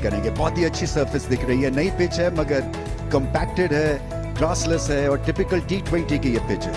करेंगे। बहुत ही अच्छी सरफेस दिख रही है, नई पिच है मगर कंपैक्टेड है, ग्रासलेस है और टिपिकल T20 की ये पिच है।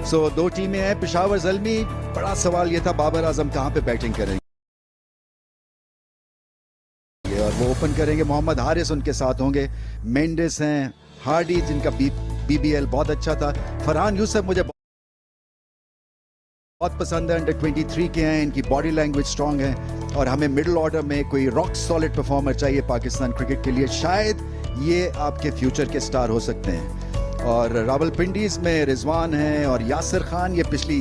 सो दो टीमें हैं, पेशावर ज़ल्मी। बड़ा सवाल ये था बाबर आजम कहाँ पे बैटिंग करेंगे और वो ओपन करेंगे। मोहम्मद हारिस उनके साथ होंगे, मेंडिस हैं, हार्डी जिनका BBL बहुत अच्छा था, फरहान यूसुफ मुझे बहुत पसंद है, अंडर 23 के हैं, इनकी बॉडी लैंग्वेज स्ट्रांग है और हमें मिडिल ऑर्डर में कोई रॉक सॉलिड परफॉर्मर चाहिए पाकिस्तान क्रिकेट के लिए। शायद ये आपके फ्यूचर के स्टार हो सकते हैं। और रावलपिंडीज में रिजवान हैं और यासिर खान, ये पिछली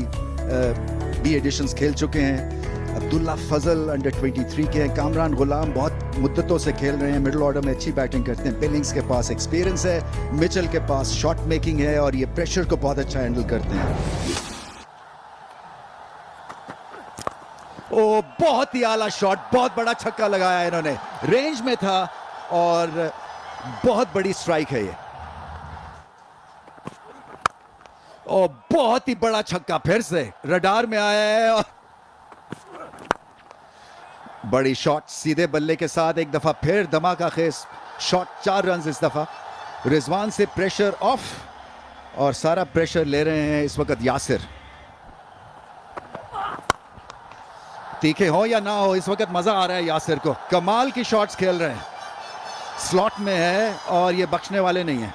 B एडिशंस खेल चुके हैं। अब्दुल्ला फजल अंडर 23 के हैं। कामरान गुलाम बहुत मुद्दतों से खेल रहे हैं, मिडिल ऑर्डर में अच्छी बैटिंग करते हैं। बिलिंग्स के पास एक्सपीरियंस है, मिचेल के पास शॉट मेकिंग है और ये प्रेशर को बहुत अच्छा हैंडल करते हैं। ओ बहुत ही आला शॉट, बहुत बड़ा छक्का लगाया इन्होंने, रेंज में था और बहुत बड़ी स्ट्राइक है ये। ओ बहुत ही बड़ा छक्का, फिर से रडार में आया है और बड़ी शॉट सीधे बल्ले के साथ एक दफा फिर धमाका खेज शॉट, 4 रन इस दफा। रिजवान से प्रेशर ऑफ और सारा प्रेशर ले रहे हैं इस वक्त यासिर। तीखे हो या ना हो, इस वक्त मजा आ रहा है यासिर को, कमाल की शॉट्स खेल रहे हैं, स्लॉट में है और ये बख्शने वाले नहीं है।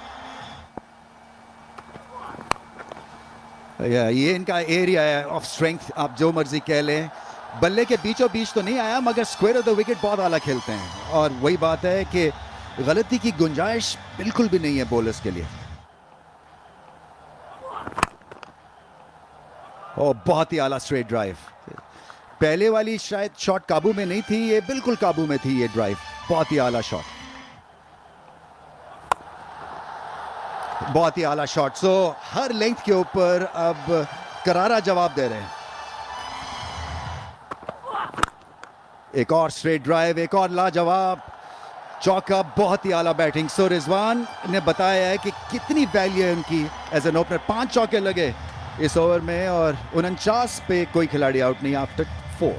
ये इनका एरिया है ऑफ स्ट्रेंथ, आप जो मर्जी कह लें। बल्ले के बीचों बीच तो नहीं आया मगर स्क्वायर ऑफ द विकेट बहुत आला खेलते हैं और वही बात है कि गलती की गुंजाइश बिल्कुल भी नहीं है बॉलर्स के लिए। और बहुत ही आला स्ट्रेट ड्राइव, पहले वाली शायद शॉट काबू में नहीं थी, ये बिल्कुल काबू में थी ये ड्राइव, बहुत ही आला शॉट, बहुत ही आला शॉट। सो हर लेंथ के ऊपर अब करारा जवाब दे रहे हैं। एक और स्ट्रेट ड्राइव, एक और लाजवाब चौका, बहुत ही आला बैटिंग। सो रिजवान ने बताया है कि कितनी वैल्यू है उनकी एज एन ओपनर। 5 चौके लगे इस ओवर में और 49 पे कोई खिलाड़ी आउट नहीं आफ्टर 4।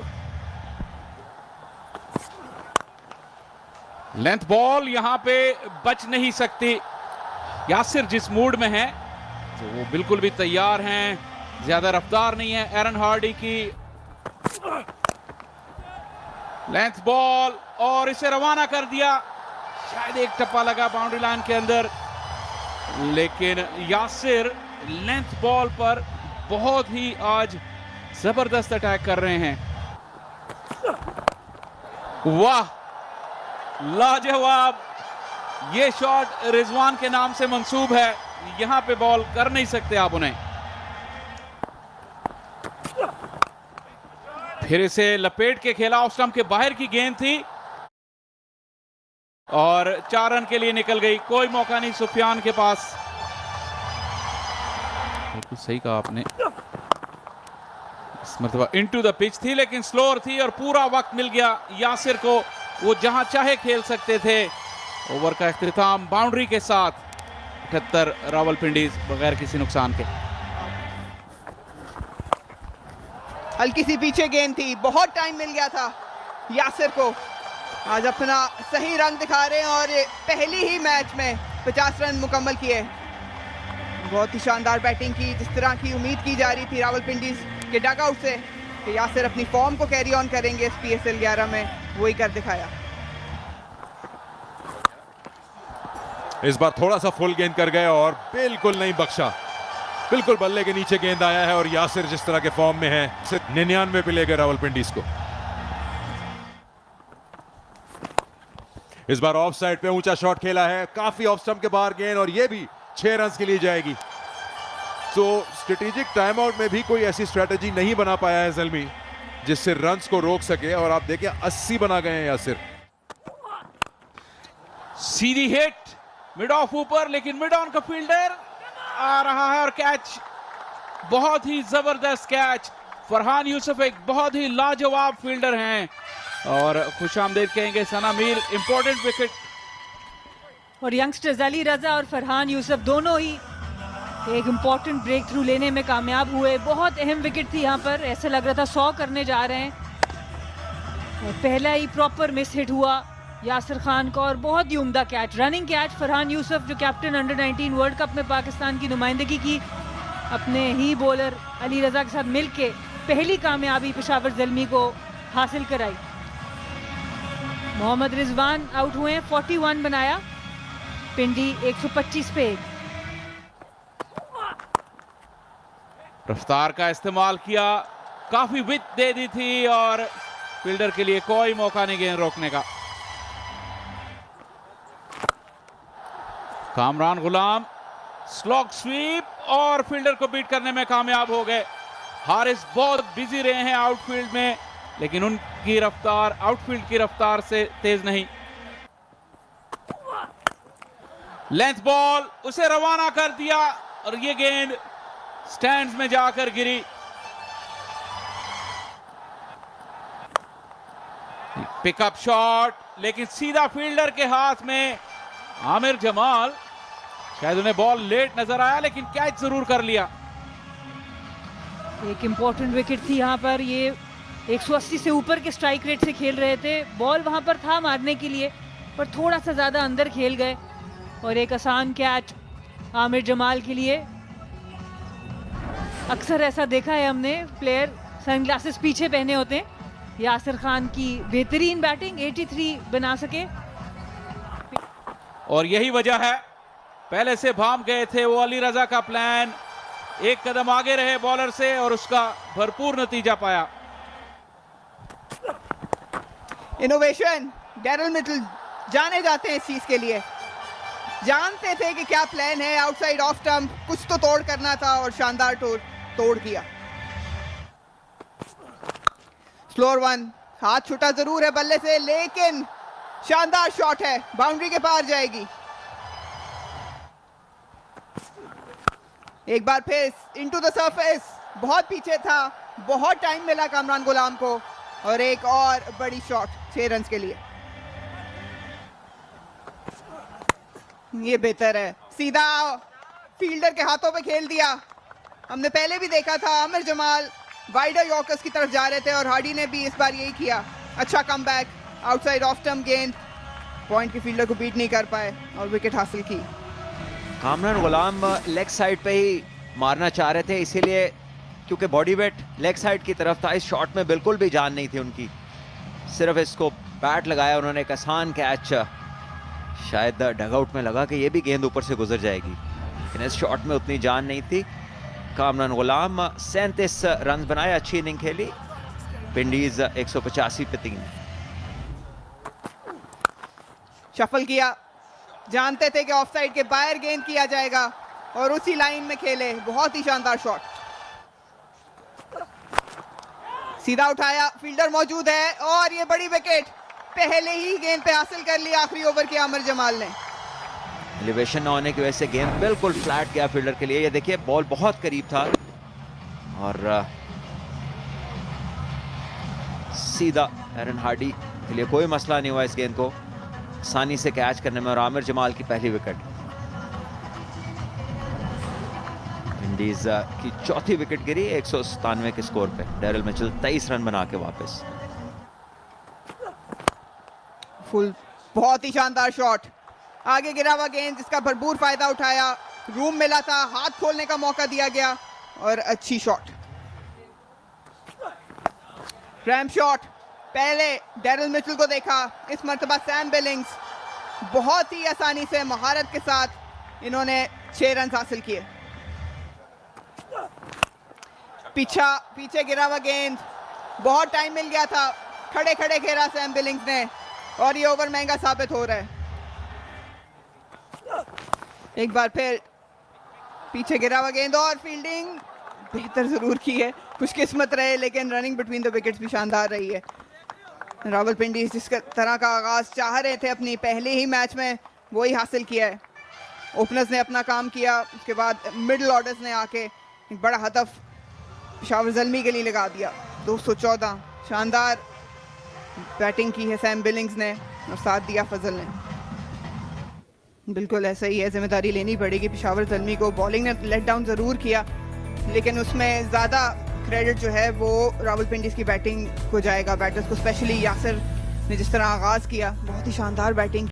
लेंथ बॉल यहां पे बच नहीं सकती। यासिर जिस मूड में है तो वो बिल्कुल भी तैयार हैं, ज्यादा रफ्तार नहीं है एरन हार्डी की। लेंथ बॉल और इसे रवाना कर दिया, शायद एक टप्पा लगा बाउंड्री लाइन के अंदर, लेकिन यासिर लेंथ बॉल पर बहुत ही आज जबरदस्त अटैक कर रहे हैं। वाह, लाजवाब, ये शॉट रिजवान के नाम से मंसूब है, यहां पे बॉल कर नहीं सकते आप उन्हें। फिर इसे लपेट के खेला, ऑफ स्टंप के बाहर की गेंद थी और 4 रन के लिए निकल गई, कोई मौका नहीं सुफियान के पास। बिल्कुल सही कहा आपने, इस मरतबा इनटू द पिच थी लेकिन स्लोअर थी और पूरा वक्त मिल गया यासिर को, वो जहां चाहे खेल सकते थे। ओवर का इख्तिताम बाउंड्री के साथ, 78 रावलपिंडीज बगैर किसी नुकसान के। हल्की सी पीछे गेंद थी, बहुत टाइम मिल गया था यासिर को, आज अपना सही रंग दिखा रहे हैं और पहली ही मैच में 50 रन मुकम्मल किए। बहुत ही शानदार बैटिंग की, जिस तरह की उम्मीद की जा रही थी रावलपिंडीज के डगआउट से कि यासिर अपनी फॉर्म को कैरी ऑन करेंगे इस PSL 11 में, वही कर दिखाया। इस बार थोड़ा सा फुल गेंद कर गए और बिल्कुल नहीं बख्शा, बिल्कुल बल्ले के नीचे गेंद आया है और यासिर जिस तरह के फॉर्म में है, सिर्फ 99 पे ले गए रावलपिंडीज को। इस बार ऑफ साइड पे ऊंचा शॉट खेला है, काफी ऑफ स्टंप के बाहर गेंद और ये भी 6 रन के लिए जाएगी। तो स्ट्रेटेजिक टाइम आउट में भी कोई ऐसी स्ट्रेटेजी नहीं बना पाया है ज़ल्मी जिससे रन्स को रोक सके और आप देखिए 80 बना गए हैं यासिर। सीधी हिट मिड ऑफ ऊपर, लेकिन मिड ऑन का फील्डर आ रहा है और कैच, बहुत ही जबरदस्त कैच। फरहान यूसुफ एक बहुत ही लाजवाब फील्डर हैं और खुशामदीद कहेंगे सना मीर, इंपॉर्टेंट विकेट। और यंगस्टर्स अली रजा और फरहान यूसुफ दोनों ही एक इम्पॉर्टेंट ब्रेक थ्रू लेने में कामयाब हुए। बहुत अहम विकेट थी यहाँ पर, ऐसा लग रहा था 100 करने जा रहे हैं। पहला ही प्रॉपर मिस हिट हुआ यासिर खान का, और बहुत ही उम्दा catch, running catch. Farhan Yusuf जो कैप्टन अंडर 19 वर्ल्ड कप में पाकिस्तान की नुमाइंदगी की, अपने ही बॉलर अली रजा के साथ मिलके पहली कामयाबी पेशावर ज़ल्मी को हासिल कराई। मोहम्मद रिजवान आउट हुए, 41 बनाया, पिंडी 125 पे 1। रफ्तार का इस्तेमाल किया, काफी विथ दे दी थी और फील्डर के लिए कोई मौका नहीं गेंद रोकने का। कामरान गुलाम स्लॉग स्वीप और फील्डर को बीट करने में कामयाब हो गए। हारिस बहुत बिजी रहे हैं आउटफील्ड में, लेकिन उनकी रफ्तार आउटफील्ड की रफ्तार से तेज नहीं। लेंथ बॉल, उसे रवाना कर दिया और ये गेंद स्टैंड्स में जाकर गिरी। पिकअप शॉट, लेकिन सीधा फील्डर के हाथ में। आमिर जमाल, शायद उन्हें बॉल लेट नजर आया, लेकिन कैच जरूर कर लिया। एक इंपॉर्टेंट विकेट थी यहाँ पर। ये 180 से ऊपर के स्ट्राइक रेट से खेल रहे थे, बॉल वहां पर था मारने के लिए, पर थोड़ा सा ज्यादा अंदर खेल गए और एक आसान कैच आमिर जमाल के लिए। अक्सर ऐसा देखा है हमने, प्लेयर सनग्लासेस पीछे पहने होते हैं। यासिर खान की बेहतरीन बैटिंग, 83 बना सके और यही वजह है, पहले से भाम गए थे वो अली रजा का प्लान। एक कदम आगे रहे बॉलर से और उसका भरपूर नतीजा पाया। इनोवेशन, डैरल मिटल जाने जाते हैं इस चीज के लिए, जानते थे कि क्या प्लान है। आउटसाइड ऑफ स्टंप कुछ तो तोड़ करना था और शानदार तोड़ किया। स्लोअर वन, हाथ छूटा जरूर है बल्ले से, लेकिन शानदार शॉट है, बाउंड्री के पार जाएगी। एक बार फिर इनटू द सरफेस, बहुत पीछे था, बहुत टाइम मिला कामरान गुलाम को, और एक और बड़ी शॉट 6 रन के लिए। ये बेहतर है, सीधा फील्डर के हाथों पे खेल दिया। हमने पहले भी देखा था, आमिर जमाल वाइडर यॉर्कर्स की तरफ जा रहे थे और हार्डी ने भी इस बार यही किया। अच्छा कमबैक, आउटसाइड ऑफ स्टंप गेंद, पॉइंट की फील्डर को बीट नहीं कर पाए और विकेट हासिल की। कामरान गुलाम लेग साइड पे ही मारना चाह रहे थे, इसीलिए क्योंकि बॉडी वेट लेग साइड की तरफ था, इस शॉट में बिल्कुल भी जान नहीं थी उनकी। सिर्फ इसको बैट लगाया उन्होंने, एक आसान कैच। शायद डगआउट में लगा कि ये भी गेंद ऊपर से गुजर जाएगी, लेकिन इस शॉट में उतनी जान नहीं थी। कामरान गुलाम 37 रन बनाए, अच्छी इनिंग खेली। विंडीज 185 पे 3। शफल किया, जानते थे कि ऑफसाइड के बाहर गेंद किया जाएगा और उसी लाइन में खेले। बहुत ही शानदार शॉट, सीधा उठाया, फील्डर मौजूद है और ये बड़ी विकेट पहले ही गेंद पे हासिल कर ली आखिरी ओवर के आमिर जमाल ने। एलिवेशन ना होने की वजह से गेंद बिल्कुल फ्लैट गया फील्डर के लिए। ये देखिए बॉल बहुत करीब था और सीधा एरन हार्डी के लिए कोई मसला नहीं हुआ इस गेंद को आसानी से कैच करने में, और आमिर जमाल की पहली विकेट। विंडीज की चौथी विकेट गिरी 197 के स्कोर पे। डैरल मिचेल 23 रन बना के वापस। फुल, बहुत ही शानदार शॉट, आगे गिरा हुआ गेंद जिसका भरपूर फायदा उठाया, रूम मिला था, हाथ खोलने का मौका दिया गया और अच्छी शॉट। रैम शॉट, पहले डैरल मिचेल को देखा, इस मर्तबा सैम बिलिंग्स, बहुत ही आसानी से महारत के साथ इन्होंने 6 रन हासिल किए। पीछे गिरा हुआ गेंद, बहुत टाइम मिल गया था, खड़े खड़े घेरा सैम बिलिंग्स ने और ये ओवर महंगा साबित हो रहा है। एक बार फिर पीछे गिरा हुआ गेंद और फील्डिंग बेहतर जरूर की है, खुशकिस्मत रहे, लेकिन रनिंग बिटवीन द विकेट्स भी शानदार रही है। रावलपिंडी जिस तरह का आगाज चाह रहे थे अपनी पहले ही मैच में, वही हासिल किया है। ओपनर्स ने अपना काम किया, उसके बाद मिडिल ऑर्डर्स ने आके एक बड़ा हदफ पेशावर ज़ल्मी के लिए लगा दिया। 214 शानदार बैटिंग की है सैम बिलिंग्स ने और साथ दिया फजल ने। बिल्कुल ऐसा ही है, जिम्मेदारी लेनी पड़ेगी पेशावर ज़ल्मी को। बॉलिंग ने लेट डाउन ज़रूर किया, लेकिन उसमें ज़्यादा क्रेडिट जो है वो रावलपिंडी की बैटिंग को जाएगा, बैटर्स को, स्पेशली यासिर ने जिस तरह आगाज किया, बहुत ही शानदार बैटिंग।